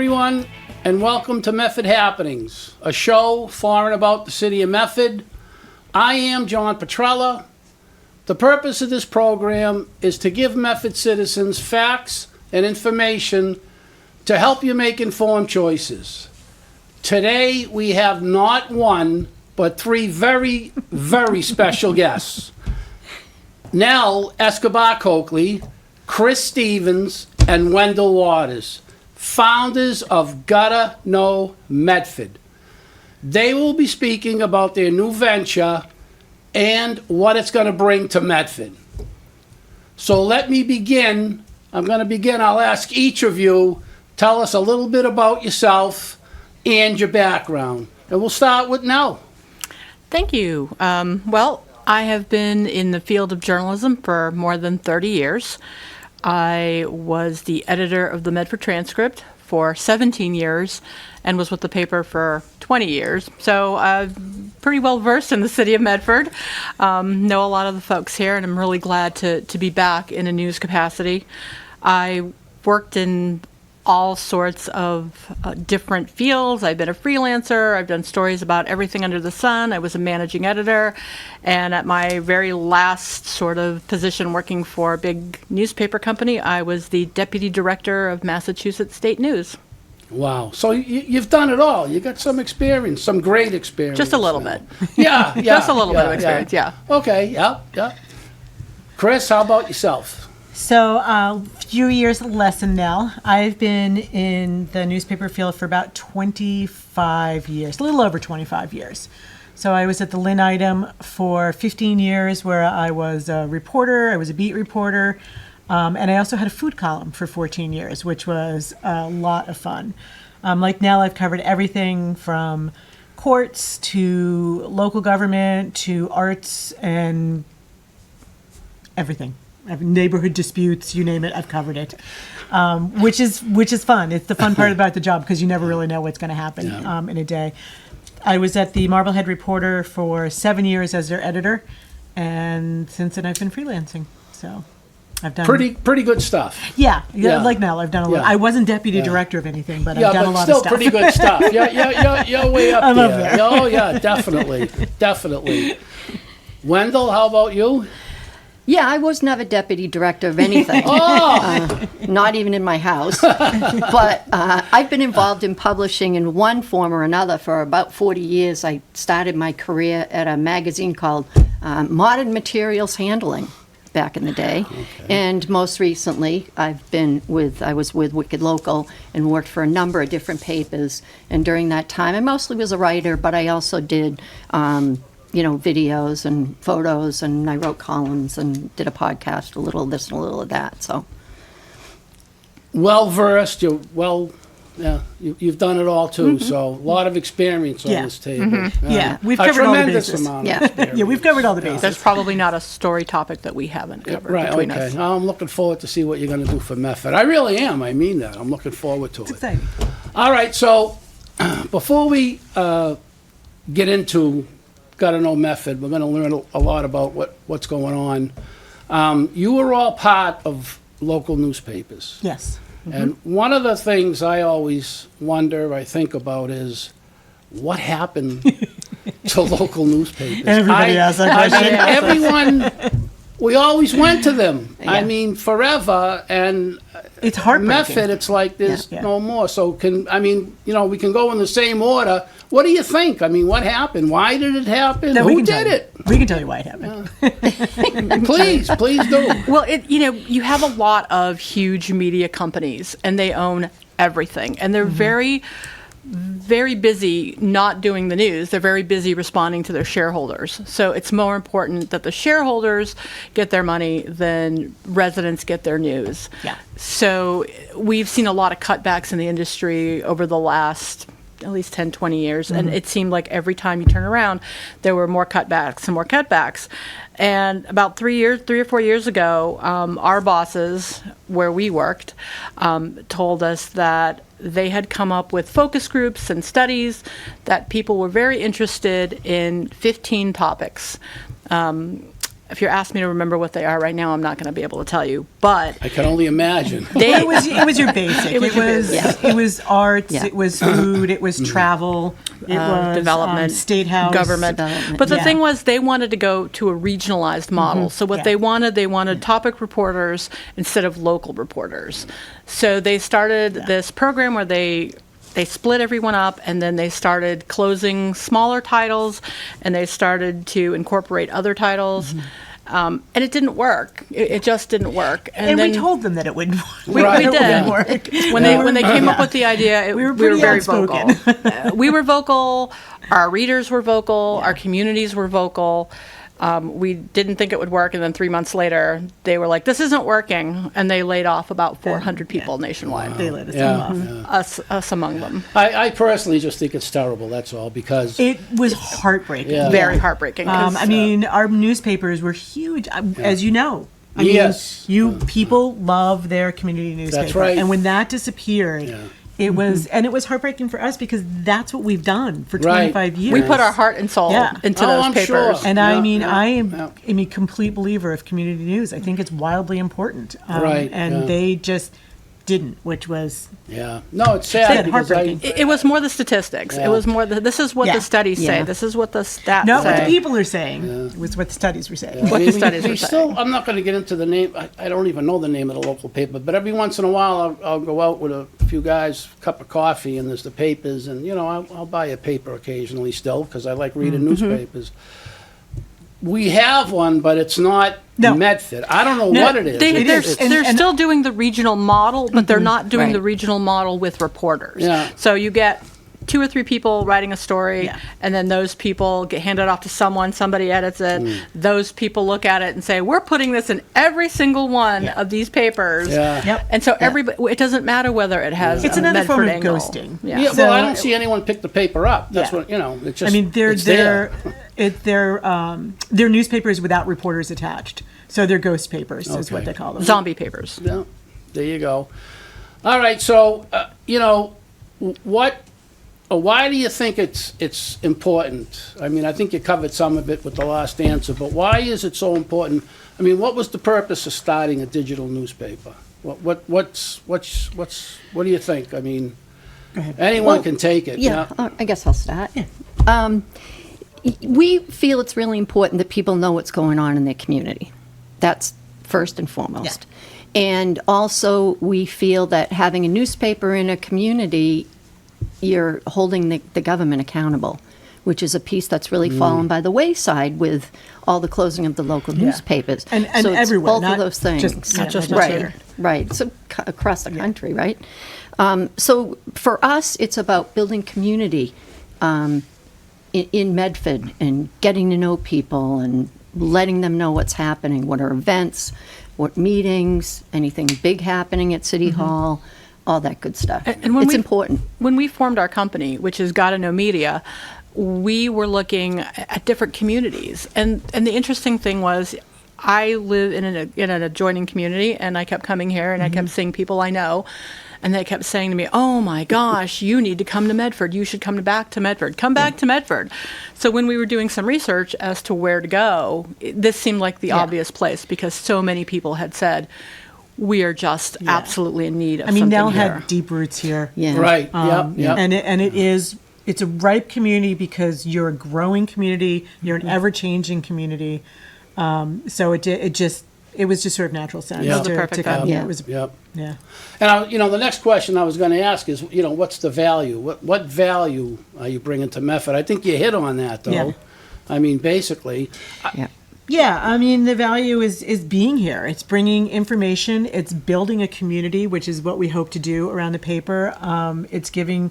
everyone, and welcome to Medford Happenings, a show for and about the City of Medford. I am John Petrella. The purpose of this program is to give Medford citizens facts and information to help you make informed choices. Today, we have not one, but three very, very special guests. Nell Escobar Coakley, Chris Stevens, and Wendall Waters, founders of Know Medford. They will be speaking about their new venture and what it's going to bring to Medford. So let me begin. I'll ask each of you, tell us a little bit about yourself and your background. And we'll start with Nell. Thank you. Well, I have been in the field of journalism for more than 30 years. I was the editor of the Medford Transcript for 17 years and was with the paper for 20 years. So I'm pretty well versed in the City of Medford. Know a lot of the folks here, and I'm really glad to be back in a news capacity. I worked in all sorts of different fields. I've been a freelancer. I've done stories about everything under the sun. I was a managing editor. And at my very last sort of position working for a big newspaper company, I was the deputy director of Massachusetts State News. Wow. So you've done it all. You got some experience, some great experience. Just a little bit. Yeah. Just a little bit of experience, yeah. Okay, yeah. Chris, how about yourself? So a few years less than Nell. I've been in the newspaper field for about 25 years, a little over 25 years. So I was at the Lynn Item for 15 years where I was a reporter, I was a beat reporter, and I also had a food column for 14 years, which was a lot of fun. Like Nell, I've covered everything from courts to local government to arts and everything. Neighborhood disputes, you name it, I've covered it, which is fun. It's the fun part about the job because you never really know what's going to happen in a day. I was at the Marblehead Reporter for 7 years as their editor, and since then I've been freelancing. So I've done pretty good stuff. Yeah. Like Nell, I've done a lot. I wasn't deputy director of anything, but I've done a lot of stuff. Yeah, but still pretty good stuff. You're way up there. Oh yeah, definitely. Wendell, how about you? Yeah, I was never deputy director of anything. Not even in my house. But I've been involved in publishing in one form or another for about 40 years. I started my career at a magazine called Modern Materials Handling back in the day. Okay. And most recently, I was with Wicked Local and worked for a number of different papers. And during that time, I mostly was a writer, but I also did videos and photos, and I wrote columns and did a podcast, a little of this and a little of that. So, well versed. You've done it all too. Mm-hmm. So a lot of experience on this table. Mm-hmm. We've covered all the bases. Amount of experience. Yeah, we've covered all the bases. There's probably not a story topic that we haven't covered between us. I'm looking forward to see what you're going to do for Medford. I really am. I mean that. I'm looking forward to it. Exciting. All right. So before we get into Got to Know Medford, we're going to learn a lot about what's going on. You were all part of local newspapers. Yes. Mm-hmm. And one of the things I always think about is what happened to local newspapers. Everybody asks that question. Everyone, we always went to them. Yeah. I mean, forever. And it's heartbreaking. Medford, it's like there's no more. So we can go in the same order. What do you think? I mean, what happened? Why did it happen? Who did it? We can tell you why it happened. Please do. Well, you have a lot of huge media companies, and they own everything, and they're very, very busy not doing the news. They're very busy responding to their shareholders. So it's more important that the shareholders get their money than residents get their news. Yeah. So we've seen a lot of cutbacks in the industry over the last at least 10, 20 years. And it seemed like every time you turn around, there were more cutbacks and more cutbacks. And about 3 or 4 years ago, our bosses, where we worked, told us that they had come up with focus groups and studies that people were very interested in 15 topics. if you're asking me to remember what they are right now, I'm not going to be able to tell you. But I can only imagine. It was your basic. It was arts. Yeah. It was food. It was travel. It was development, state house, government. Development. But the Yeah. thing was, they wanted to go to a regionalized model. So what Yeah. they wanted topic reporters instead of local reporters. So they started this program where they split everyone up, and then they started closing smaller titles, and they started to incorporate other titles. And it didn't work. It just didn't work. And then we told them that it wouldn't. we Right. did. Work. When they came up with the idea, We were we were pretty very outspoken. vocal. We were vocal. Our readers were vocal. Our communities were vocal. We didn't think it would work, and then 3 months later, they were like, "This isn't working," and they laid off about 400 people nationwide. They let us Yeah, off. yeah. Us among them. I personally just think it's terrible, that's all, because It was heartbreaking. Yeah. Very heartbreaking. 'cause, I mean, our newspapers were huge, as you know. I mean, Yes. people love their community newspaper, right. and when that disappeared, Yeah. it was heartbreaking for us because that's what we've done for Right. 25 years. we put our heart and soul Yeah. into Oh, those I'm papers. sure. And Yeah, I mean, yeah, I'm a complete believer of community news. I think it's wildly important. Right, And yeah. they just didn't, which was yeah. No, it's sad because heartbreaking. It was more the statistics. Yeah. It was more this is what Yeah. the studies say. Yeah. This is what the stats not say. what the people are saying. It was what the studies were saying. What the studies we were still, saying. I'm not going to get into the name. I don't even know the name of the local paper, but every once in a while I'll go out with a few guys, cup of coffee, and there's the papers, and I'll buy a paper occasionally still because I like reading newspapers. We have one, but it's not No. Medford. I don't know No, what it is. They're and- still doing the regional model, but they're not doing Right. the regional model with reporters. Yeah. So you get 2 or 3 people writing a story, Yeah. and then those people get handed off to someone, somebody edits it, those people look at it and say, we're putting this in every single one of these papers. Yeah. Yep. And so everybody, it doesn't matter whether it has It's a another form Medford of angle. ghosting. Yeah. Yeah, So- well, I don't see anyone pick the paper up. That's Yeah. what, it's just, I mean, it's there. they're newspapers without reporters attached. So they're ghost papers is Okay. what they call them. Zombie papers. Yeah, there you go. All right, so, why do you think it's important? I mean, I think you covered some of it with the last answer, but why is it so important? I mean, what was the purpose of starting a digital newspaper? What do you think? I mean, anyone Well, can take it. Yeah, I guess I'll start. We feel it's really important that people know what's going on in their community. That's first and foremost. And also, we feel that having a newspaper in a community, you're holding the government accountable, which is a piece that's really fallen by the wayside with all the closing of the local newspapers. And So it's everywhere, both not of those things. not just right, here. right. So across the country, right? So for us, it's about building community in Medford and getting to know people and letting them know what's happening, what are events, what meetings, anything big happening at City Hall, all that good stuff. And when it's we- important. When we formed our company, which is Gotta Know Media, we were looking at different communities. And the interesting thing was, I live in an adjoining community, and I kept coming here, and I kept seeing people I know, and they kept saying to me, "Oh my gosh, you need to come to Medford. You should come back to Medford. Come back to Medford." So when we were doing some research as to where to go, this seemed like the obvious place because so many people had said, "We are just absolutely in need of I mean, something Nell here." had deep roots here. Yeah. Right, yep. It's a ripe community because you're a growing community, you're an ever-changing community. So it was just sort of natural sense Yeah. It was the to perfect come time. here. Yeah. It was, Yep. yeah. And the next question I was going to ask is, what's the value? What value are you bringing to Medford? I think you hit on that, though. Yeah. I mean, basically, Yeah. Yeah, I mean, the value is being here. It's bringing information. It's building a community, which is what we hope to do around the paper. It's giving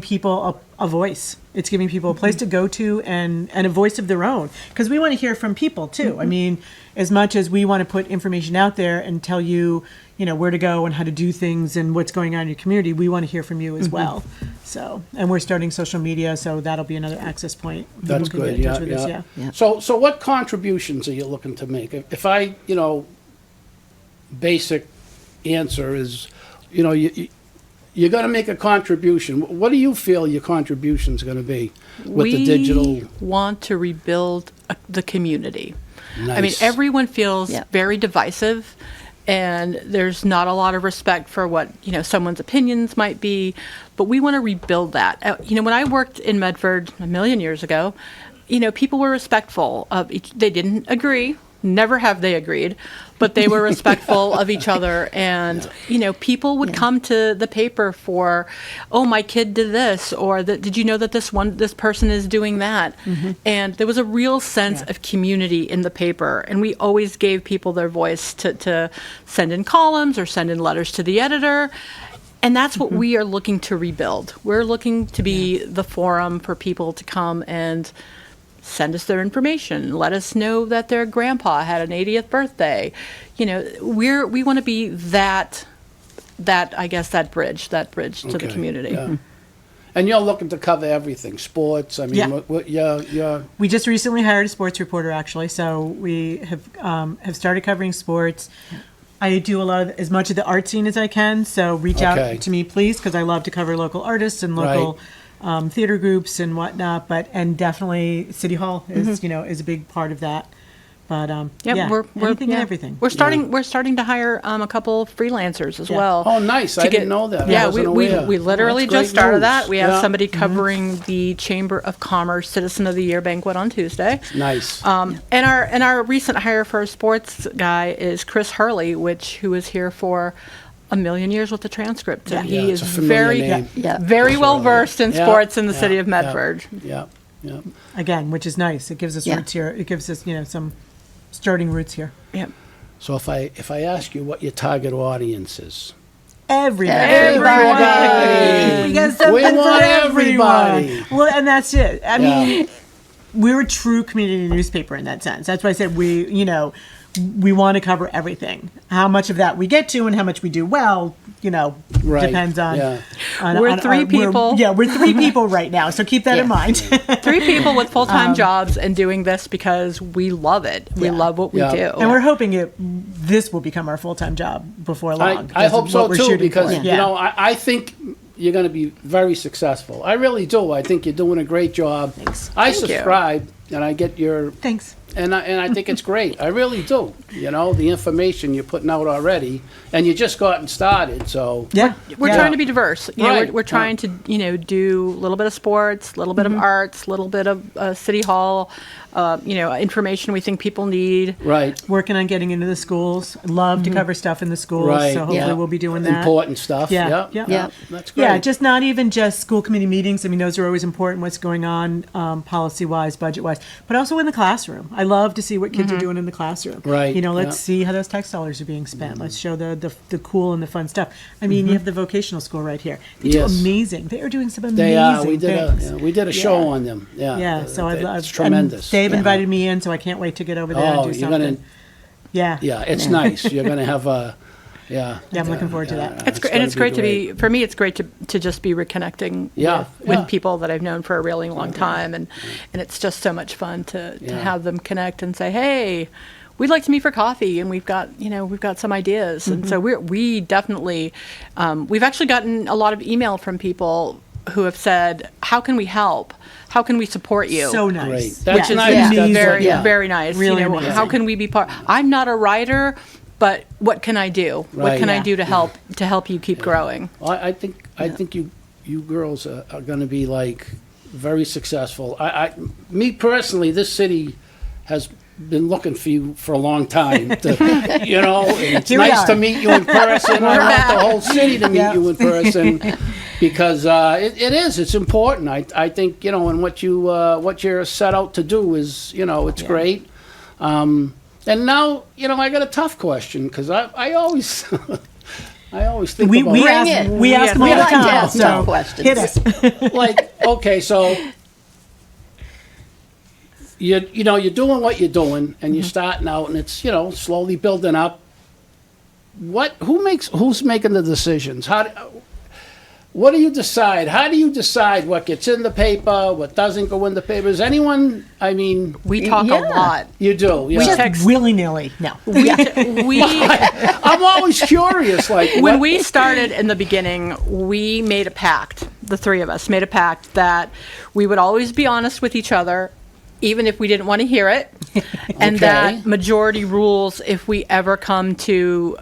people a voice. It's giving people a place to go to and a voice of their own. Because we want to hear from people too. I mean, as much as we want to put information out there and tell you, where to go and how to do things and what's going on in your community, we want to hear from you as well. So, and we're starting social media, so that'll be another access point. that's People can good, get in touch with us, yeah. Yeah. So what contributions are you looking to make? If I, basic answer is, you're going to make a contribution. What do you feel your contribution's going to be with the digital? We want to rebuild the community. I mean, Nice. everyone feels Yeah. very divisive, and there's not a lot of respect for what, someone's opinions might be, but we want to rebuild that. When I worked in Medford a million years ago, people were respectful of each. They didn't agree. Never have they agreed, but they were respectful of each other. And, people would come to the paper for, oh, my kid did this, or did you know that this person is doing that? And there was a real sense of community in the paper. And we always gave people their voice to send in columns or send in letters to the editor. And that's what we are looking to rebuild. We're looking to be the forum for people to come and send us their information, let us know that their grandpa had an 80th birthday. We want to be that bridge to the Okay, community. yeah. And you're looking to cover everything, sports, I mean, Yeah. yeah. We just recently hired a sports reporter, actually, so we have started covering sports. I do as much of the art scene as I can, so reach Okay. out to me, please, because I love to cover local artists and local theater groups and whatnot. And definitely City Hall is is a big part of that. But We're anything and everything. We're starting to hire a couple of freelancers as well. Oh, nice. I didn't know that. I Yeah, wasn't we aware. literally That's great just started news. that. We have Yeah. somebody covering the Chamber of Commerce Citizen of the Year banquet on Tuesday. Nice. And our recent hire for a sports guy is Chris Hurley, who was here for a million years with the transcript. And Yeah, he it's is a familiar very name. very Chris well Hurley. versed in Yeah, sports in the yeah, city of yeah. Medford. Yeah, yeah. Again, which is nice. It gives us Yeah. roots here. It gives us some starting roots here. Yep. So if I ask you what your target audience is, Everybody. We got something We for want everyone. everybody. Well, and that's it. I Yeah. mean, we're a true community newspaper in that sense. That's why I said we want to cover everything. How much of that we get to and how much we do well, Right. depends on. Yeah. We're three people. We're three people right now, so keep that in Yeah. mind. 3 people with full-time jobs and doing this because we love it. We Yeah. love what we Yeah. do. And we're hoping this will become our full-time job before long. I hope That's so what we're too, shooting because for. Yeah. I think you're going to be very successful. I really do. I think you're doing a great job. Thanks. I Thank you. subscribe and I get your Thanks. and I think it's great. I really do. The information you're putting out already, and you just gotten started. So Yeah. We're Yeah. trying to be diverse. Right. We're trying to, do a little bit of sports, a little bit of arts, a little bit of City Hall, information we think people need. right, Working on getting into the schools. Love to cover stuff in the schools, right. so hopefully yeah. we'll be doing that. Important stuff. Yeah, Yeah, yeah. Yeah. That's great. Yeah, just not even just school committee meetings. I mean, those are always important, what's going on policy-wise, budget-wise, but also in the classroom. I love to see what kids are doing in the classroom. Right, Let's yeah. see how those tax dollars are being spent. Let's show the cool and the fun stuff. I mean, you have the vocational school right here. They Yes. do amazing. They are doing some amazing They are. We things. did a show Yeah. on them. Yeah. Yeah, so I love. It's tremendous. They've Yeah. invited me in, so I can't wait to get over there and Oh, do you're something. gonna. Yeah. Yeah, it's nice. You're gonna have a. Yeah. Yeah, I'm looking forward to that. It's great, and it's great to be, for me, it's great to just be reconnecting Yeah, with yeah. people that I've known for a really long time. And it's just so much fun to Yeah. have them connect and say, hey, we'd like to meet for coffee, and we've got some ideas. And so we definitely, we've actually gotten a lot of email from people who have said, how can we help? How can we support you? So nice. Great. That's Yeah. nice. Which is That's very, yeah. very nice. Really how amazing. can we be part? I'm not a writer, but what can I do? What Right. can I Yeah. do to help you keep growing? Well, I think you girls are going to be like very successful. Me personally, this city has been looking for you for a long time. And it's Here we nice are. to meet you in person. I want the whole city to meet Yeah. you in person because it's important. I think and what you're set out to do is it's great. And now I got a tough question because I always. I always think We about we Bring ask it. we ask them all We the like to time. ask So tough questions. hit us. like okay, so you're doing what you're doing, and you're starting out, and it's slowly building up. Who's making the decisions? What do you decide? How do you decide what gets in the paper, what doesn't go in the paper? Is anyone? I mean, We talk Yeah. a lot. you do. We Yeah. text. Willy nilly. No. We I'm always curious. Like when what- we started in the beginning, we made a pact. The three of us made a pact that we would always be honest with each other, even if we didn't want to hear it, and Okay. that majority rules if we ever come to,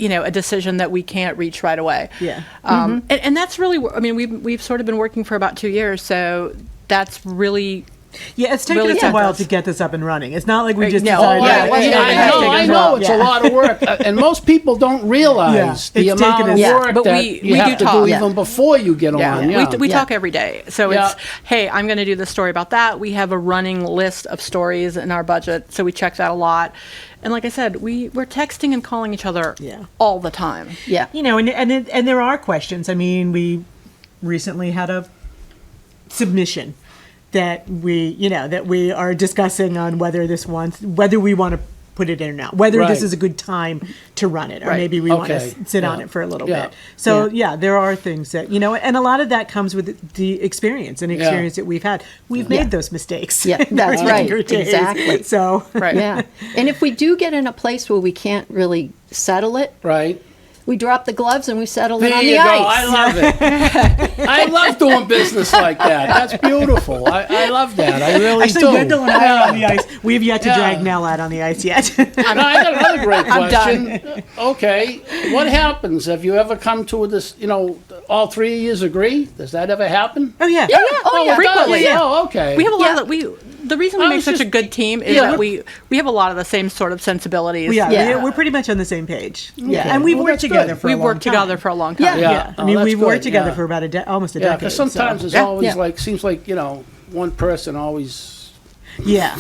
a decision that we can't reach right away. Yeah. And that's really, I mean, we've sort of been working for about 2 years, so that's really. Yeah, it's taken Really us a while does. to get this up and running. It's not like we just No. decided. Oh, yeah, "Hey, it wasn't hey, even hey, that big I as know well. it's a lot of work, and most people don't realize Yeah, the it's amount taken of us- Yeah, work but that we you do have to talk. do Yeah. even before you get Yeah, on. Yeah, we Yeah. talk every day. So Yeah. it's, hey, I'm going to do this story about that. We have a running list of stories in our budget, so we check that a lot. And like I said, we're texting and calling each other Yeah. all the time. Yeah. And there are questions. I mean, we recently had a submission that we are discussing on whether we want to put it in or not, whether Right. this is a good time to run it, or Right. maybe we want to Okay. sit on Yeah. it for a little Yeah. bit. So there are things that, and a lot of that comes with the experience that we've had. We've made those mistakes. Yeah, in that's our right. younger days. Exactly. So Right. Yeah. And if we do get in a place where we can't really settle it, right. we drop the gloves and we settle it There on you the go. ice. I love it. I love doing business like that. That's beautiful. I love that. I really actually, do. Wendell and I are on the ice. We've yet to Yeah. drag Nell out on the ice yet. No, I got another great I'm question. Okay, what happens? Have you ever come to this? All three of you agree? Does that ever happen? Oh yeah. Yeah. Oh, yeah. frequently. Yeah. Oh, okay. We have a lot Yeah. of the reason we I make was such a just- good team is Yeah. that we have a lot of the same sort of sensibilities. Yeah, Yeah. we're pretty much on the same page. Yeah. And we've Well, worked that's together good. for a We've long worked time. together for a long time. Yeah. Yeah. I mean, Oh, that's we've worked good, together yeah. for about almost a Yeah, decade. because sometimes so. it's always Yeah. seems like one person always. Yeah.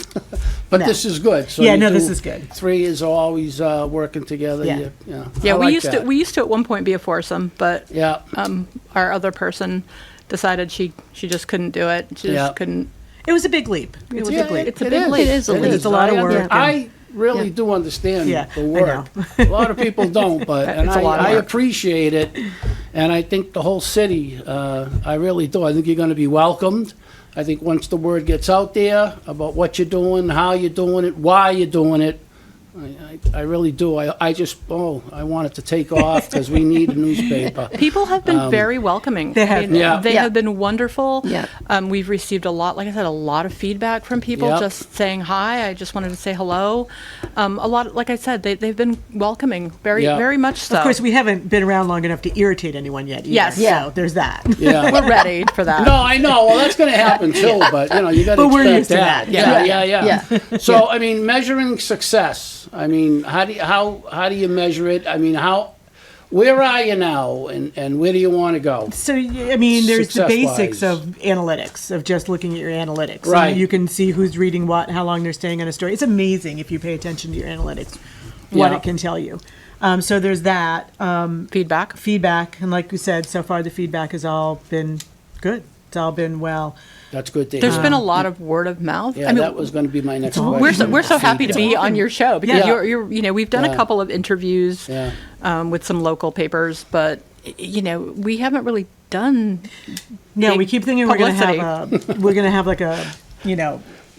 But No. this is good. So Yeah, you no, do- this is good. Three is always working together. Yeah. Yeah, I we like used that. to at one point be a foursome, but Yeah. our other person decided she just couldn't do it. She Yeah. just couldn't. It was a big leap. It's a Yeah, big leap. It's a big leap. It is a leap. It's a lot of I work. I really do understand Yeah, the I work. A lot of people don't, but and It's a lot of I work. appreciate it, and I think the whole city. I really do. I think you're going to be welcomed. I think once the word gets out there about what you're doing, how you're doing it, why you're doing it, I really do. I just I want it to take off because we need a newspaper. People have been very welcoming. They have. Yeah. They Yeah. have been wonderful. Yeah. We've received a lot, like I said, a lot of feedback from people Yep. just saying hi. I just wanted to say hello. A lot, like I said, they've been welcoming, very, Yeah. very much so. Of course, we haven't been around long enough to irritate anyone yet. Either, Yes. Yeah. So there's that. Yeah. We're ready for that. No, I know. Well, that's going to happen too, but you got to But we're expect used to that. Yeah. So, I mean, measuring success. I mean, how do you measure it? I mean, where are you now, and where do you want to go? So, I mean, there's the Success-wise. basics of analytics, of just looking at your analytics. Right. And you can see who's reading what, how long they're staying on a story. It's amazing if you pay attention to your analytics, what Yeah. it can tell you. So there's that. Feedback. Feedback. And like we said, so far the feedback has all been good. It's all been well. That's good to There's hear. been a lot of word of mouth. Yeah, I mean, that was going to be my next all- question. we're so happy to be on your show because Yeah. you're we've done Yeah. a couple of interviews Yeah. with some local papers, but we haven't really done. No, big we keep thinking we're going to have like a,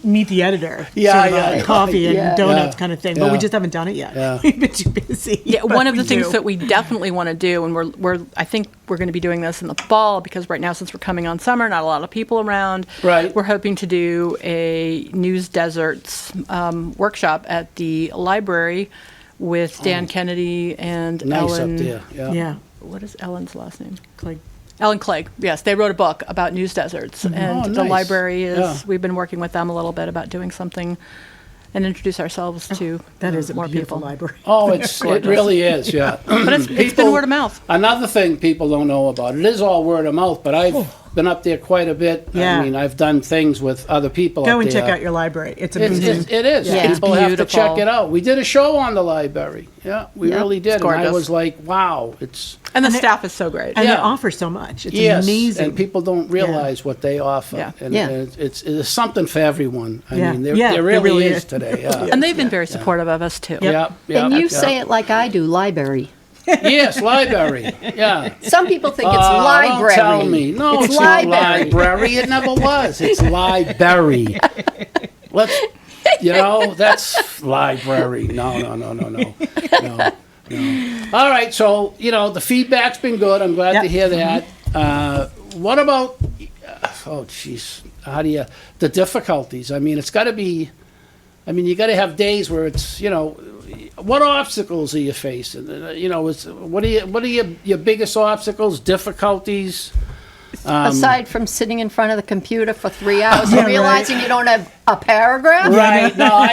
meet the editor. Yeah, sort of yeah. a coffee and Yeah. donuts Yeah. kind of thing, but we Yeah. just haven't done it yet. Yeah. We've been too busy. Yeah, but one of we the things do. that we definitely want to do, and I think we're going to be doing this in the fall because right now, since we're coming on summer, not a lot of people around. Right. We're hoping to do a news deserts workshop at the library with Dan Kennedy and Oh. Nice Ellen. up there. Yeah. Yeah. What is Ellen's last name? Like, Ellen Clegg. Yes, they wrote a book about news deserts, and Oh, the nice. library is. Yeah. We've been working with them a little bit about doing something, and introduce ourselves to that is a more beautiful people. library. Oh, it really is. Yeah. But it's been People- word of mouth. Another thing people don't know about it is all word of mouth, but I've been up there quite a bit. Yeah. I mean, I've done things with other people Go up and there. check out your library. It's It amazing. is. Yeah. It's People have to beautiful. check it out. We did a show on the library. Yeah, we Yeah, really did. it's And I gorgeous. was like, wow, it's And the staff is so great. And Yeah. they offer so much. It's yes, amazing. and people don't realize what they offer. Yeah. And, Yeah. and it's something for everyone. I Yeah. mean, there, Yeah, there there really, really is is. today. Yeah. And they've been very supportive of us too. Yeah, yeah, And you yeah. say it like I do, library. Yes, library. Yeah. Some people think it's Oh, library. Don't tell me. No, it's it's not library. library. It never was. It's library. Let's, that's library. No. All right, so, the feedback's been good. I'm glad Yep. to hear that. What about, oh, jeez. the difficulties. I mean, it's got to be. I mean, you got to have days where it's, what obstacles are you facing? What are your biggest obstacles, difficulties? Aside from sitting in front of the computer for 3 hours Yeah, and realizing you don't have a paragraph? Right. No,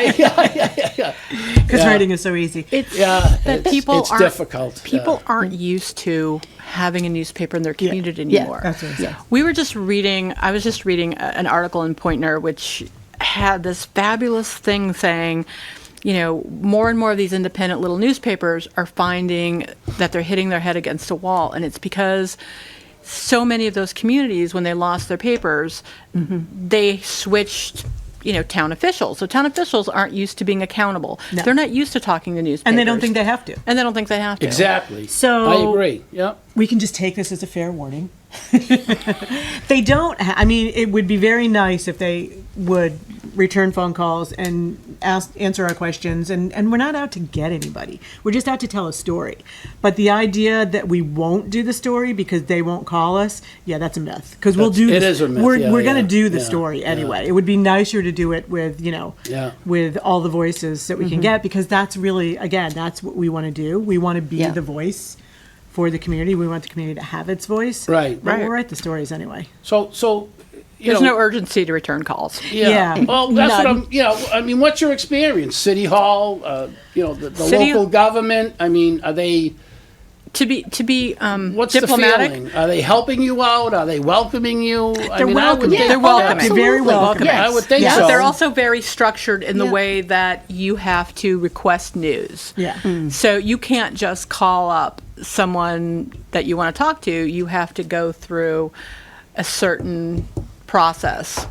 Because writing is so easy. It's yeah, that people it's aren't difficult. people aren't used to having a newspaper in their community Yeah. anymore. That's what I said. I was just reading an article in Poynter which had this fabulous thing saying, more and more of these independent little newspapers are finding that they're hitting their head against a wall, and it's because so many of those communities, when they lost their papers, they switched, town officials. So town officials aren't used to being accountable. No. They're not used to talking to newspapers. And they don't think they have to. And they don't think they have to. Exactly. So- I agree. Yep. We can just take this as a fair warning. They don't. I mean, it would be very nice if they would return phone calls and answer our questions. And we're not out to get anybody. We're just out to tell a story. But the idea that we won't do the story because they won't call us, yeah, that's a myth. Because we'll do. It is a myth. We're Yeah, going to yeah, do the yeah, story yeah. anyway. It would be nicer to do it with Yeah. with all the voices that we can get, because that's really, again, that's what we want to do. We want to be Yeah. the voice for the community. We want the community to have its voice. Right. But Right. we'll write the stories anyway. So There's no urgency to return calls. Yeah. Well, that's None. what I mean, what's your experience? City Hall, the City- local government. I mean, are they? To be What's diplomatic. the feeling? Are they helping you out? Are they welcoming you? They're welcoming. They're welcoming. They're very Absolutely. welcoming. I would think Yeah. so. But they're also very structured in the Yeah. way that you have to request news. Yeah. So you can't just call up someone that you want to talk to. You have to go through a certain process.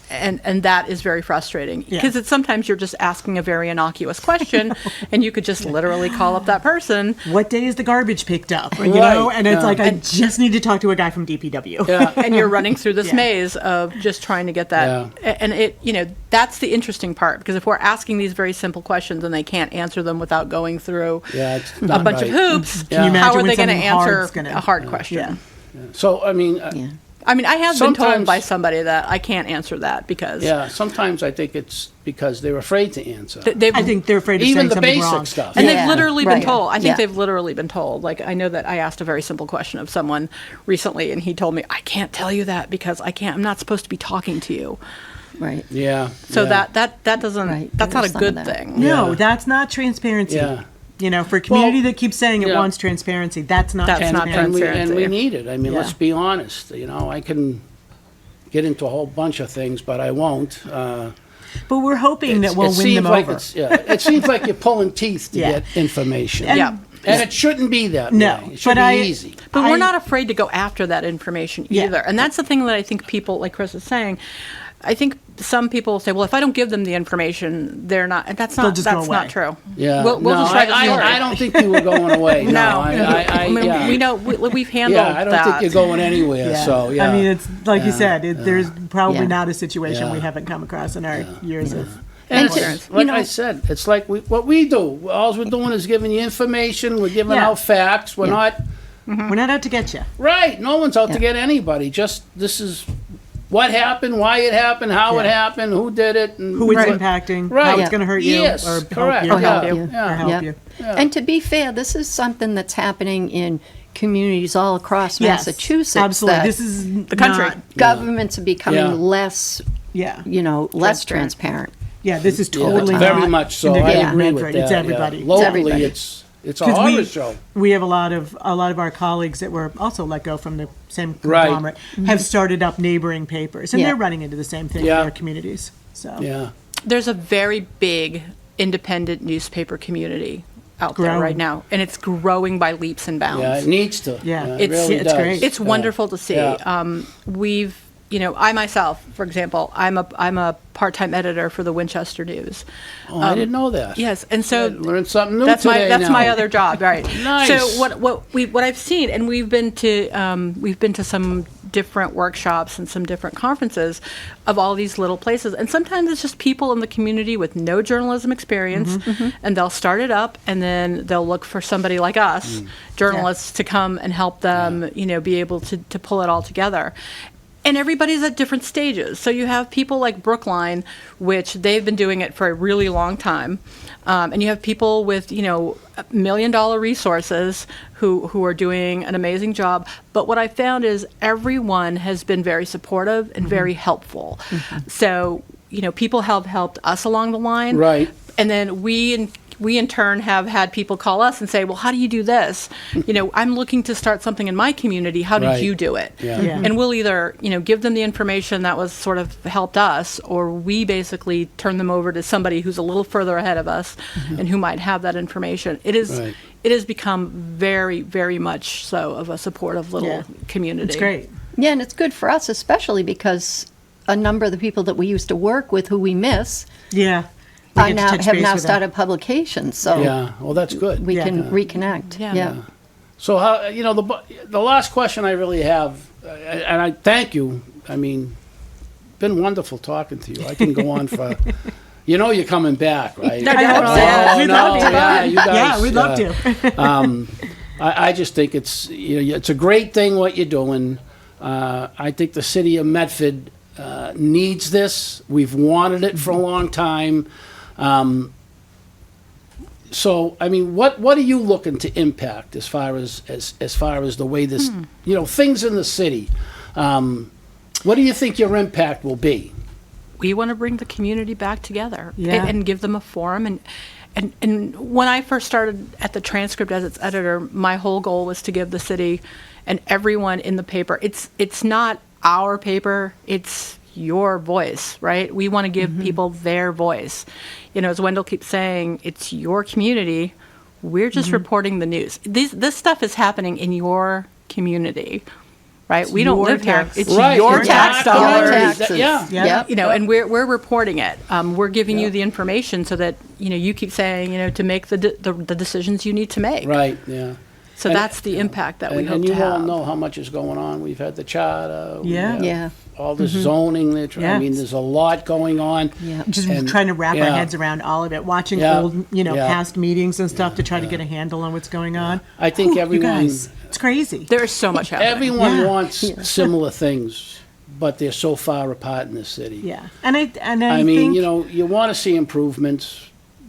And that is very frustrating Yeah. because sometimes you're just asking a very innocuous question and you could just literally call up that person. What day is the garbage picked up? You Right. know, and it's Yeah. like, I just need to talk to a guy from DPW. Yeah. And you're running through this Yeah. maze of just trying to get that. And that's the interesting part, because if we're asking these very simple questions and they can't answer them without going through Yeah, it's a not bunch of right. hoops, Can you imagine how are when they going to something hard's answer gonna- a hard question? Yeah. So I mean, Yeah. I mean, I have been told Sometimes- by somebody that I can't answer that because sometimes I think it's because they're afraid to answer. they've I think they're afraid of Even saying the something basic wrong. stuff. and Yeah, they've literally been right. told. I think Yeah. they've literally been told. Like, I know that I asked a very simple question of someone recently, and he told me, I can't tell you that because I'm not supposed to be talking to you. Right. Yeah. So yeah. that doesn't, Right. that's not a There's some good of that. thing. No, Yeah. that's not transparency. Yeah. For a community Well, that keeps saying it yeah. wants transparency, that's not That's not transparency. and we transparency. need it. I mean, Yeah. let's be honest. I can get into a whole bunch of things, but I won't. But we're hoping that we'll it win seems them like over. it seems like you're pulling teeth to Yeah. get information. And- Yeah. And it shouldn't be that No, way. It should but be I- easy. But I- we're not afraid to go after that information Yeah. either. And that's the thing that I think people, like Chris is saying, I think some people say, well, if I don't give them the information, they're not, and that's They'll not, just that's go away. not true. Yeah. We'll no, just write a story. I don't think you were going away. No. No. I mean, yeah. we know, we've handled Yeah, I don't that. think you're going anywhere. Yeah. So, yeah. I mean, it's like you said, there's probably Yeah. not a situation Yeah. we haven't come across in our years of. And And it's, to- like you know- I said, it's like what we do. All we're doing is giving you information. We're giving Yeah. out facts. We're Yeah. not We're not out to get you. right. No one's out to Yeah. get anybody. Just this is what happened, why it happened, how it Yeah. happened, who did it, and Who it's what- impacting, Right. how it's Yeah. going to hurt you, Yes, or correct. help you, Or help Yeah. you. Yeah. or help Yeah. you. And to be fair, this is something that's happening in communities all across Yes, Massachusetts. absolutely. that This is The country. not- governments are becoming Yeah. less, yeah, less transparent. yeah. This is Yeah, totally very not much so. I indicative of agree with Medford. that. It's yeah. everybody. Locally, everybody. it's a 'Cause horror show. we have a lot of our colleagues that were also let go from the same Right. conglomerate have started up neighboring papers, and Yeah. they're running into the same thing Yeah. in their communities. So Yeah. There's a very big independent newspaper community out there Growing. right now, and it's growing by leaps and bounds. Yeah, it needs to. Yeah. it It's- really it's does. great. It's Yeah. wonderful to see. Yeah. We've, I myself, for example, I'm a part-time editor for the Winchester News. Oh, I didn't know that. Yes, and so Learned something new that's today. that's my now. other job, right? Nice. So what I've seen, and we've been to some different workshops and some different conferences of all these little places, and sometimes it's just people in the community with no journalism experience, and they'll start it up, and then they'll look for somebody like us, journalists, to come and help them, be able to pull it all together. And everybody's at different stages. So you have people like Brookline, which they've been doing it for a really long time. And you have people with, $1 million resources who are doing an amazing job. But what I found is everyone has been very supportive and very helpful. So, people have helped us along the line. Right. And then we in turn have had people call us and say, well, how do you do this? I'm looking to start something in my community. How did Right. you do it? Yeah. Yeah. And we'll either, give them the information that was sort of helped us, or we basically turn them over to somebody who's a little further ahead of us and who might have that information. Right. It has become very, very much so of a supportive little Yeah. community. It's great. Yeah, and it's good for us, especially because a number of the people that we used to work with who we miss Yeah. We are get to now, touch have base now with them. started publications, so Yeah, well, that's good. we Yeah. can reconnect. Yeah. Yeah. So how, the last question I really have, and I thank you. I mean, been wonderful talking to you. I can go on for, you're coming back, right? I hope so. Oh, We'd no, love to. yeah, you guys. Yeah, we'd love to. I just think it's it's a great thing what you're doing. I think the city of Medford needs this. We've wanted it for a long time. So I mean, what are you looking to impact as far as the way this things in the city? What do you think your impact will be? We want to bring the community back together Yeah. and give them a forum. And when I first started at the Transcript as its editor, my whole goal was to give the city and everyone in the paper, it's not our paper, it's your voice, right? We want to give people their voice. As Wendall keeps saying, it's your community. We're just reporting the news. This stuff is happening in your community, right? We don't your live here. tax- It's Right, your exactly. tax Your dollars. taxes. Yeah. Yeah. And we're reporting it. We're giving you the information so that you keep saying to make the decisions you need to make. Right. Yeah. So And- that's the impact that we And hope you to all have. know how much is going on. We've had the charter. we Yeah. have Yeah. All the zoning. I Yeah. mean, there's a lot going on. Yeah. Just And- trying to wrap our yeah. heads around all of it, watching Yeah. old, Yeah. past meetings and stuff to try to get a handle on what's going on. I think Whew, everyone- you guys, it's crazy. There is so much happening. Everyone Yeah. wants similar things, but they're so far apart in the city. Yeah, and I I mean, think, you want to see improvements,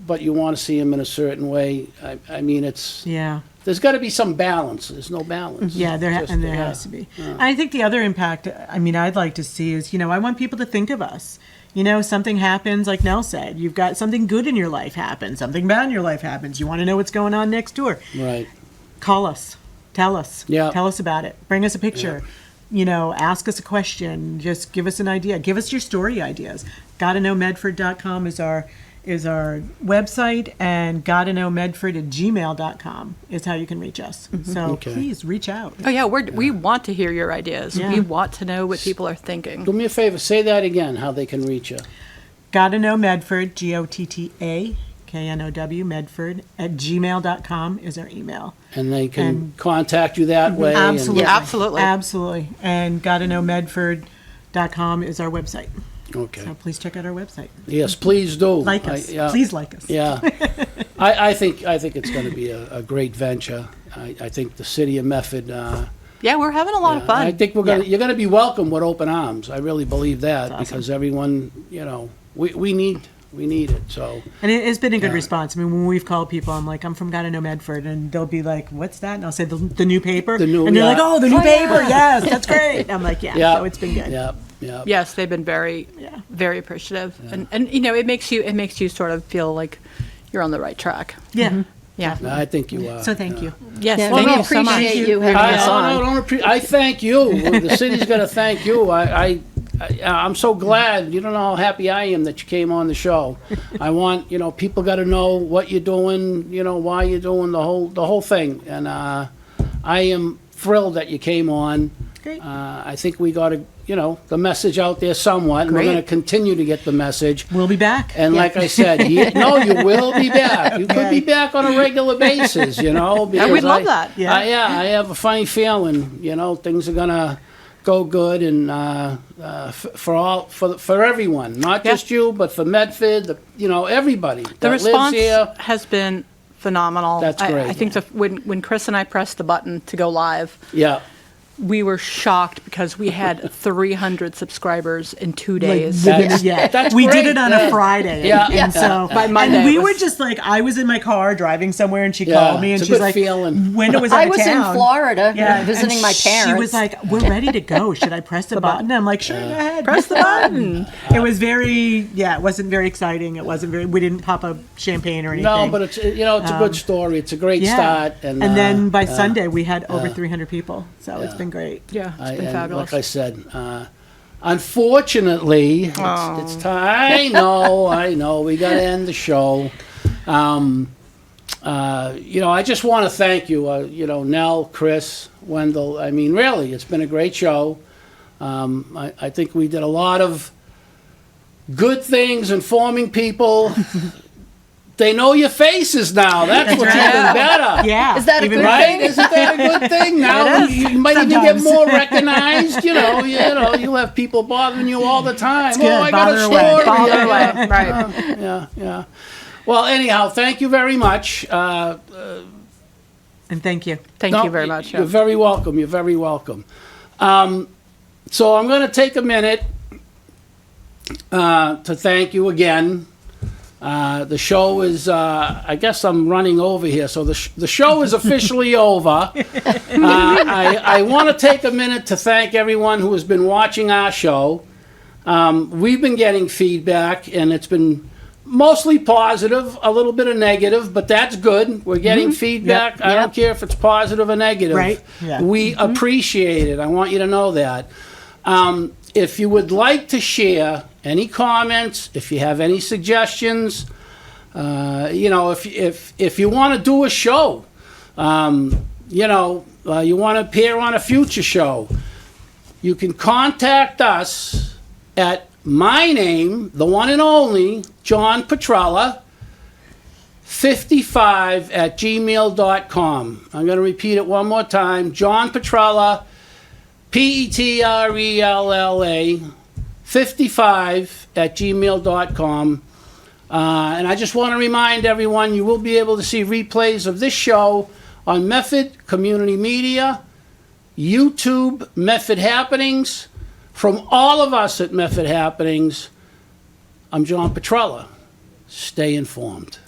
but you want to see them in a certain way. I mean, yeah. there's got to be some balance. There's no balance. Yeah, there Just, and there yeah. has to be. I think the other impact, I'd like to see is, I want people to think of us. Something happens, like Nell said, you've got something good in your life happen, something bad in your life happens. You want to know what's going on next door. Right. Call us, tell us, Yeah. tell us about it, bring us a picture. Ask us a question, just give us an idea, give us your story ideas. GottaKnowMedford.com is our website, and GottaKnowMedford@gmail.com is how you can reach us. So Okay. please reach out. Oh yeah, we want to hear your ideas. Yeah. We want to know what people are thinking. Do me a favor. Say that again. How they can reach you. GottaKnowMedford, GottaKnow Medford @gmail.com is our email. And they can And- contact you that way. and- Absolutely. Yeah, absolutely. Absolutely. And GottaKnowMedford.com is our website. Okay. So please check out our website. Yes, please do. Like us. yeah. Please like us. Yeah. I think it's going to be a great venture. I think the city of Medford. Yeah, we're having a lot of fun. I think you're going to be welcomed with open arms. I really believe that because everyone, we need it. So And it has been a good Yeah. response. When we've called people, I'm like, I'm from Gotta Know Medford, and they'll be like, what's that? And I'll say, the new paper. The new- and they're yeah. like, oh, the new Oh, yeah. paper. Yes, that's great. I'm like, yeah. yeah, So it's been good. Yeah, yeah. Yes, they've been very, Yeah. very appreciative, and it makes you sort of feel like you're on the right track. Yeah. Yeah. I think you are. So thank you. Yes. Yeah, thank we you so much. appreciate you having us on. I thank you. The city's going to thank you. I'm so glad. You don't know how happy I am that you came on the show. I want people got to know what you're doing. Why you're doing the whole thing. And I am thrilled that you came on. Great. I think we got the message out there somewhat, and we're Great. going to continue to get the message. We'll be back. And like I said, you will be back. You could be back on a regular basis, because we'd love that. Yeah. I have a funny feeling, things are gonna go good, and for everyone, not just you, but for Medford, everybody. The that lives response here. has been phenomenal. That's great. I think when Chris and I pressed the button to go live, Yeah, we were shocked because we had 300 subscribers in 2 days. That's we great. did it on a Friday. Yeah. And so By Monday and we it were was- just like, I was in my car driving somewhere and she Yeah, called me and it's a she's good like, feeling. Wendell was out I of was town. in Florida Yeah, visiting and my She parents. was like, "We're ready to go. Should I press the button?" I'm like, "Sure, go ahead. Press the button. It was very, it wasn't very exciting. It wasn't very. We didn't pop up champagne or anything. No, but it's it's a good story. It's a great start. And then by Sunday we had over 300 people. So it's been great. Yeah, it's been And fabulous. like I said, unfortunately, it's time. I know. We got to end the show. I just want to thank you. Nell, Chris, Wendell. I mean, really, it's been a great show. I think we did a lot of good things, informing people. They know your faces now. That's what's even better. Yeah. Is that a even good better. Right? Isn't that a good thing? Now you might even get Sometimes. more recognized. You'll have people bothering you all the time. good. Oh, I got a Bother away. story. Bother Yeah, away. Right. yeah. Well, anyhow, thank you very much. And thank you. Thank No, you very much. You're very welcome. You're very welcome. So I'm going to take a minute to thank you again. The show is, I guess I'm running over here, so the show is officially over. I want to take a minute to thank everyone who has been watching our show. We've been getting feedback, and it's been mostly positive, a little bit of negative, but that's good. We're getting feedback. I don't care if it's positive or negative. Right. Yeah. We appreciate it. I want you to know that. If you would like to share any comments, if you have any suggestions, if you want to do a show, you want to appear on a future show, you can contact us at my name, the one and only, John Petrella, 55@gmail.com. I'm going to repeat it one more time. John Petrella, Petrella, 55@gmail.com. And I just want to remind everyone, you will be able to see replays of this show on Medford Community Media, YouTube, Medford Happenings. From all of us at Medford Happenings, I'm John Petrella. Stay informed.